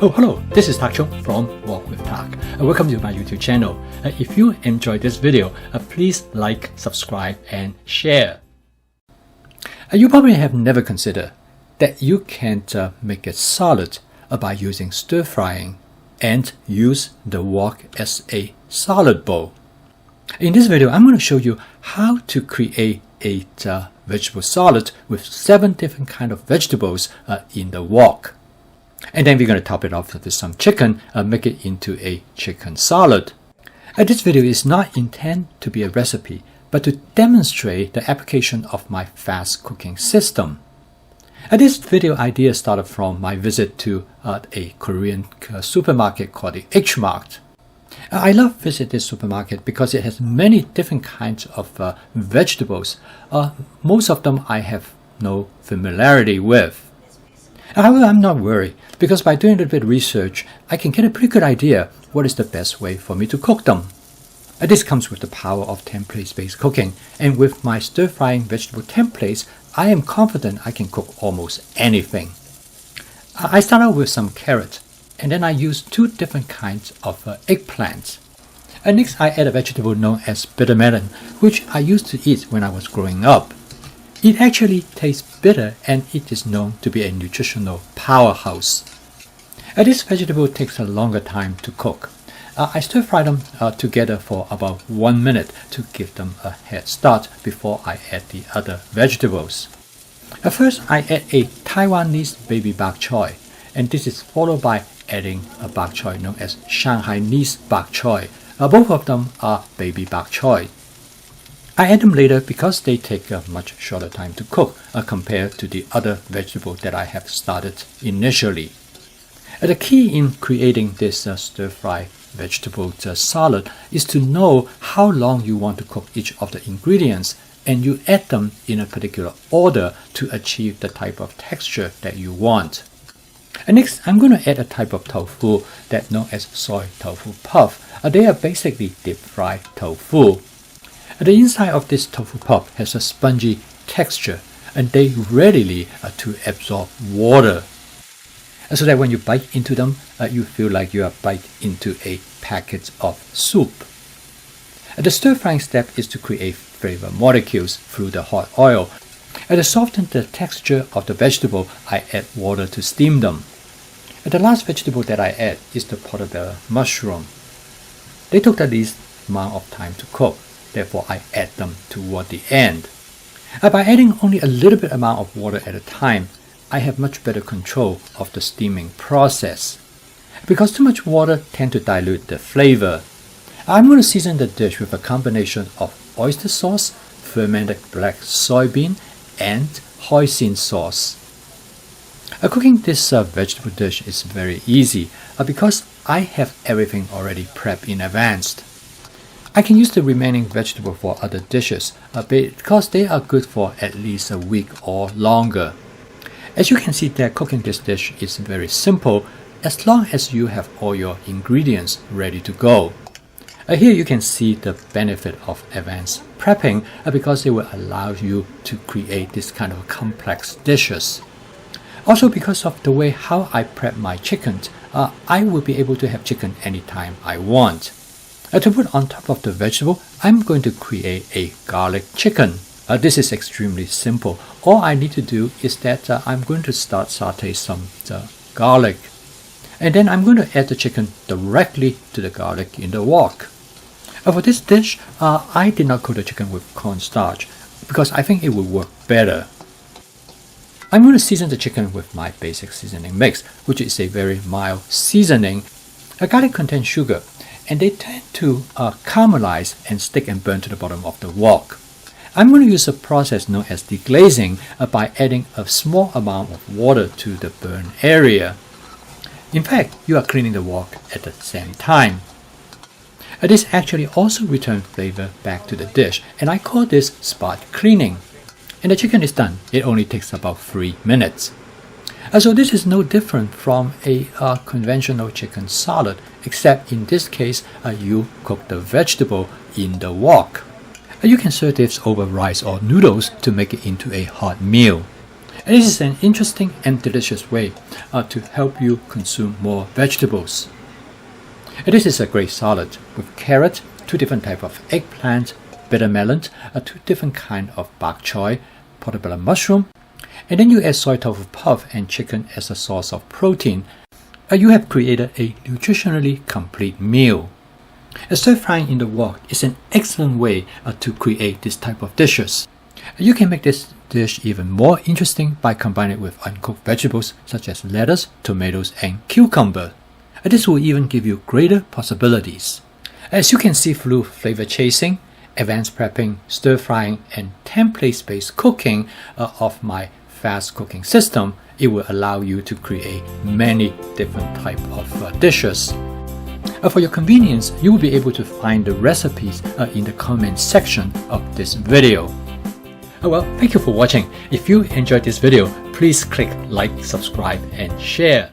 Oh, hello, this is Tak Chung from Wok with Tak. Welcome to my YouTube channel. If you enjoyed this video, please like, subscribe, and share. You probably have never considered that you can make it solid by using stir frying and use the wok as a salad bowl. In this video, I'm going to show you how to create a vegetable salad with 7 different kinds of vegetables in the wok. And then we're going to top it off with some chicken, make it into a chicken salad. This video is not intended to be a recipe, but to demonstrate the application of my fast cooking system. This video idea started from my visit to a Korean supermarket called the H Mart. I love visiting this supermarket because it has many different kinds of vegetables. Most of them I have no familiarity with. However, I'm not worried because by doing a little bit of research, I can get a pretty good idea what is the best way for me to cook them. This comes with the power of templates-based cooking, and with my stir-frying vegetable templates, I am confident I can cook almost anything. I start out with some carrot, and then I use 2 different kinds of eggplants. Next, I add a vegetable known as bitter melon, which I used to eat when I was growing up. It actually tastes bitter, and it is known to be a nutritional powerhouse. This vegetable takes a longer time to cook. I stir fry them together for about 1 minute to give them a head start before I add the other vegetables. First, I add a Taiwanese baby bok choy, and this is followed by adding a bok choy known as Shanghainese bok choy. Both of them are baby bok choy. I add them later because they take a much shorter time to cook compared to the other vegetable that I have started initially. The key in creating this stir-fry vegetable salad is to know how long you want to cook each of the ingredients, and you add them in a particular order to achieve the type of texture that you want. Next, I'm going to add a type of tofu that's known as soy tofu puff. They are basically deep-fried tofu. The inside of this tofu puff has a spongy texture, and they readily to absorb water, so that when you bite into them, you feel like you are biting into a packet of soup. The stir-frying step is to create flavor molecules through the hot oil. To soften the texture of the vegetable, I add water to steam them. The last vegetable that I add is the portobello mushroom. They took the least amount of time to cook, therefore I add them toward the end. By adding only a little bit amount of water at a time, I have much better control of the steaming process. Because too much water tends to dilute the flavor. I'm going to season the dish with a combination of oyster sauce, fermented black soybean, and Hoisin sauce. Cooking this vegetable dish is very easy because I have everything already prepped in advance. I can use the remaining vegetable for other dishes because they are good for at least a week or longer. As you can see, that cooking this dish is very simple as long as you have all your ingredients ready to go. Here you can see the benefit of advanced prepping because it will allow you to create this kind of complex dishes. Also, because of the way how I prep my chicken, I will be able to have chicken anytime I want. To put on top of the vegetable, I'm going to create a garlic chicken. This is extremely simple. All I need to do is that I'm going to start saute some garlic. And then I'm going to add the chicken directly to the garlic in the wok. For this dish, I did not cook the chicken with cornstarch because I think it would work better. I'm going to season the chicken with my basic seasoning mix, which is a very mild seasoning. Garlic contains sugar, and they tend to caramelize and stick and burn to the bottom of the wok. I'm going to use a process known as deglazing by adding a small amount of water to the burn area. In fact, you are cleaning the wok at the same time. This actually also returns flavor back to the dish, and I call this spot cleaning. And the chicken is done. It only takes about 3 minutes. So this is no different from a conventional chicken salad, except in this case, you cook the vegetable in the wok. You can serve this over rice or noodles to make it into a hot meal. And this is an interesting and delicious way to help you consume more vegetables. And this is a great salad with carrot, 2 different types of eggplant, bitter melon, 2 different kind of bok choy, portobello mushroom, and then you add soy tofu puff and chicken as a source of protein. You have created a nutritionally complete meal. Stir frying in the wok is an excellent way to create this type of dishes. You can make this dish even more interesting by combining it with uncooked vegetables such as lettuce, tomatoes, and cucumber. This will even give you greater possibilities. As you can see through flavor chasing, advanced prepping, stir frying, and template-based cooking of my fast cooking system, it will allow you to create many different types of dishes. For your convenience, you will be able to find the recipes in the comment section of this video. Well, thank you for watching. If you enjoyed this video, please click like, subscribe, and share.